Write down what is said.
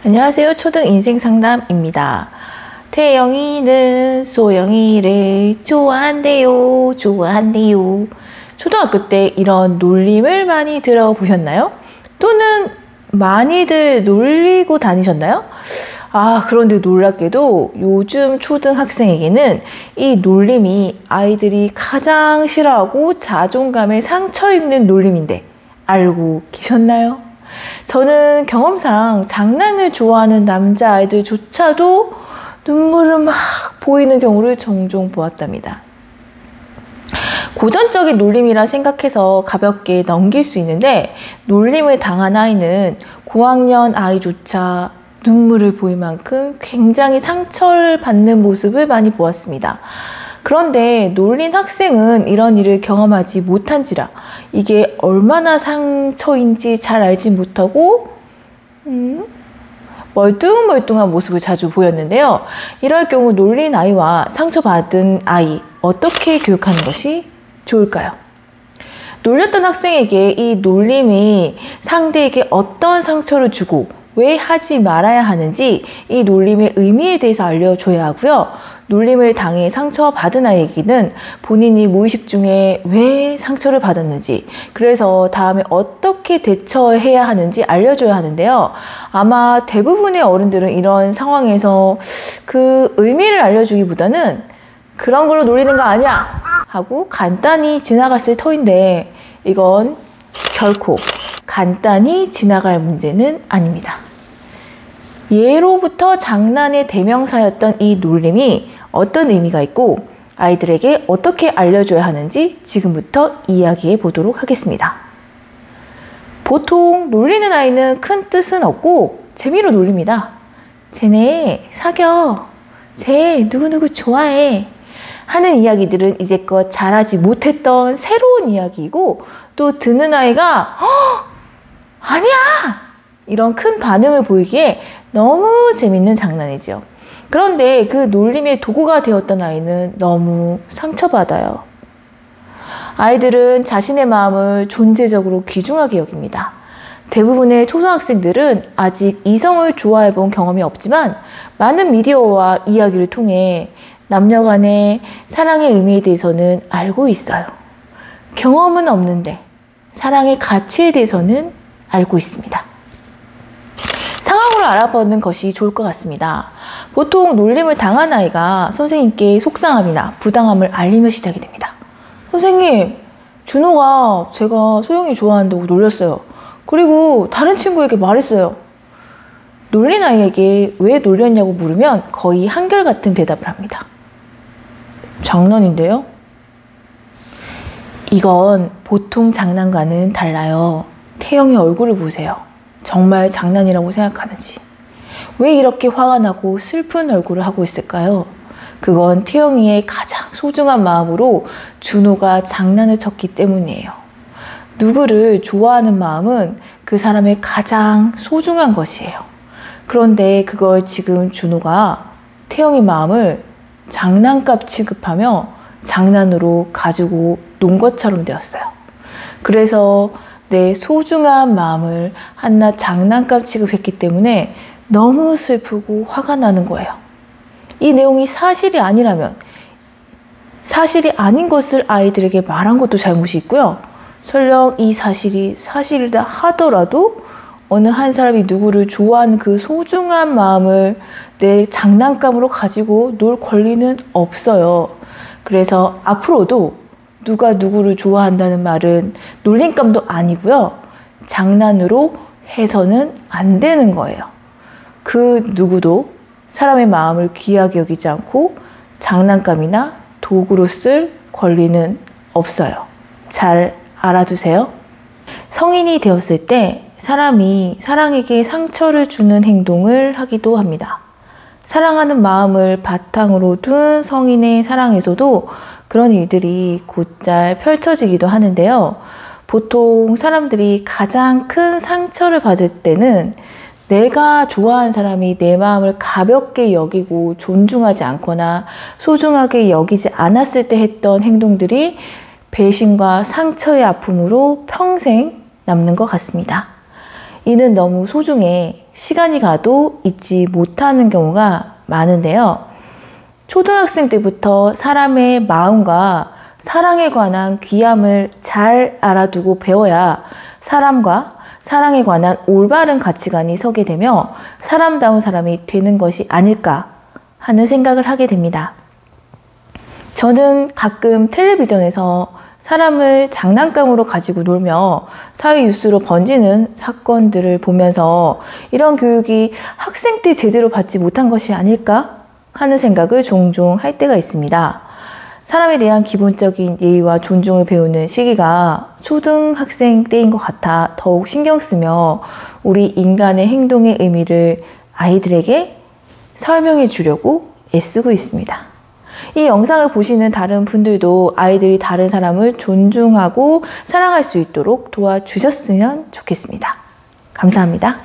안녕하세요. 초등 인생상담입니다. 태영이는 소영이를 좋아한대요. 초등학교 때 이런 놀림을 많이 들어보셨나요? 또는 많이들 놀리고 다니셨나요? 그런데 놀랍게도 요즘 초등학생에게는 이 놀림이 아이들이 가장 싫어하고 자존감에 상처 입는 놀림인데 알고 계셨나요? 저는 경험상 장난을 좋아하는 남자아이들조차도 눈물을 막 보이는 경우를 종종 보았답니다. 고전적인 놀림이라 생각해서 가볍게 넘길 수 있는데 놀림을 당한 아이는 고학년 아이조차 눈물을 보일 만큼 굉장히 상처를 받는 모습을 많이 보았습니다. 그런데 놀린 학생은 이런 일을 경험하지 못한지라 이게 얼마나 상처인지 잘 알지 못하고 멀뚱멀뚱한 모습을 자주 보였는데요. 이럴 경우 놀린 아이와 상처받은 아이 어떻게 교육하는 것이 좋을까요? 놀렸던 학생에게 이 놀림이 상대에게 어떤 상처를 주고 왜 하지 말아야 하는지 이 놀림의 의미에 대해서 알려줘야 하고요. 놀림을 당해 상처받은 아이에게는 본인이 무의식 중에 왜 상처를 받았는지, 그래서 다음에 어떻게 대처해야 하는지 알려줘야 하는데요. 아마 대부분의 어른들은 이런 상황에서 그 의미를 알려주기보다는 그런 걸로 놀리는 거 아니야 하고 간단히 지나갔을 터인데 이건 결코 간단히 지나갈 문제는 아닙니다. 예로부터 장난의 대명사였던 이 놀림이 어떤 의미가 있고 아이들에게 어떻게 알려줘야 하는지 지금부터 이야기해 보도록 하겠습니다. 보통 놀리는 아이는 큰 뜻은 없고 재미로 놀립니다. 쟤네 사겨, 쟤 누구누구 좋아해 하는 이야기들은 이제껏 잘하지 못했던 새로운 이야기이고 또 듣는 아이가 아니야! 이런 큰 반응을 보이기에 너무 재밌는 장난이죠. 그런데 그 놀림의 도구가 되었던 아이는 너무 상처받아요. 아이들은 자신의 마음을 존재적으로 귀중하게 여깁니다. 대부분의 초등학생들은 아직 이성을 좋아해 본 경험이 없지만 많은 미디어와 이야기를 통해 남녀 간의 사랑의 의미에 대해서는 알고 있어요. 경험은 없는데 사랑의 가치에 대해서는 알고 있습니다. 상황으로 알아보는 것이 좋을 것 같습니다. 보통 놀림을 당한 아이가 선생님께 속상함이나 부당함을 알리며 시작이 됩니다. 선생님, 준호가 제가 소영이 좋아한다고 놀렸어요. 그리고 다른 친구에게 말했어요. 놀린 아이에게 왜 놀렸냐고 물으면 거의 한결같은 대답을 합니다. 장난인데요? 이건 보통 장난과는 달라요. 태영이 얼굴을 보세요. 정말 장난이라고 생각하는지. 왜 이렇게 화가 나고 슬픈 얼굴을 하고 있을까요? 그건 태영이의 가장 소중한 마음으로 준호가 장난을 쳤기 때문이에요. 누구를 좋아하는 마음은 그 사람의 가장 소중한 것이에요. 그런데 그걸 지금 준호가 태영이 마음을 장난감 취급하며 장난으로 가지고 논 것처럼 되었어요. 그래서 내 소중한 마음을 한낱 장난감 취급했기 때문에 너무 슬프고 화가 나는 거예요. 이 내용이 사실이 아니라면 사실이 아닌 것을 아이들에게 말한 것도 잘못이 있고요. 설령 이 사실이 사실이다 하더라도 어느 한 사람이 누구를 좋아하는 그 소중한 마음을 내 장난감으로 가지고 놀 권리는 없어요. 그래서 앞으로도 누가 누구를 좋아한다는 말은 놀림감도 아니고요. 장난으로 해서는 안 되는 거예요. 그 누구도 사람의 마음을 귀하게 여기지 않고 장난감이나 도구로 쓸 권리는 없어요. 잘 알아두세요. 성인이 되었을 때 사람이 사랑에게 상처를 주는 행동을 하기도 합니다. 사랑하는 마음을 바탕으로 둔 성인의 사랑에서도 그런 일들이 곧잘 펼쳐지기도 하는데요. 보통 사람들이 가장 큰 상처를 받을 때는 내가 좋아하는 사람이 내 마음을 가볍게 여기고 존중하지 않거나 소중하게 여기지 않았을 때 했던 행동들이 배신과 상처의 아픔으로 평생 남는 것 같습니다. 이는 너무 소중해 시간이 가도 잊지 못하는 경우가 많은데요. 초등학생 때부터 사람의 마음과 사랑에 관한 귀함을 잘 알아두고 배워야 사람과 사랑에 관한 올바른 가치관이 서게 되며 사람다운 사람이 되는 것이 아닐까 하는 생각을 하게 됩니다. 저는 가끔 텔레비전에서 사람을 장난감으로 가지고 놀며 사회 뉴스로 번지는 사건들을 보면서 이런 교육이 학생 때 제대로 받지 못한 것이 아닐까 하는 생각을 종종 할 때가 있습니다. 사람에 대한 기본적인 예의와 존중을 배우는 시기가 초등학생 때인 것 같아 더욱 신경 쓰며 우리 인간의 행동의 의미를 아이들에게 설명해 주려고 애쓰고 있습니다. 이 영상을 보시는 다른 분들도 아이들이 다른 사람을 존중하고 사랑할 수 있도록 도와주셨으면 좋겠습니다. 감사합니다.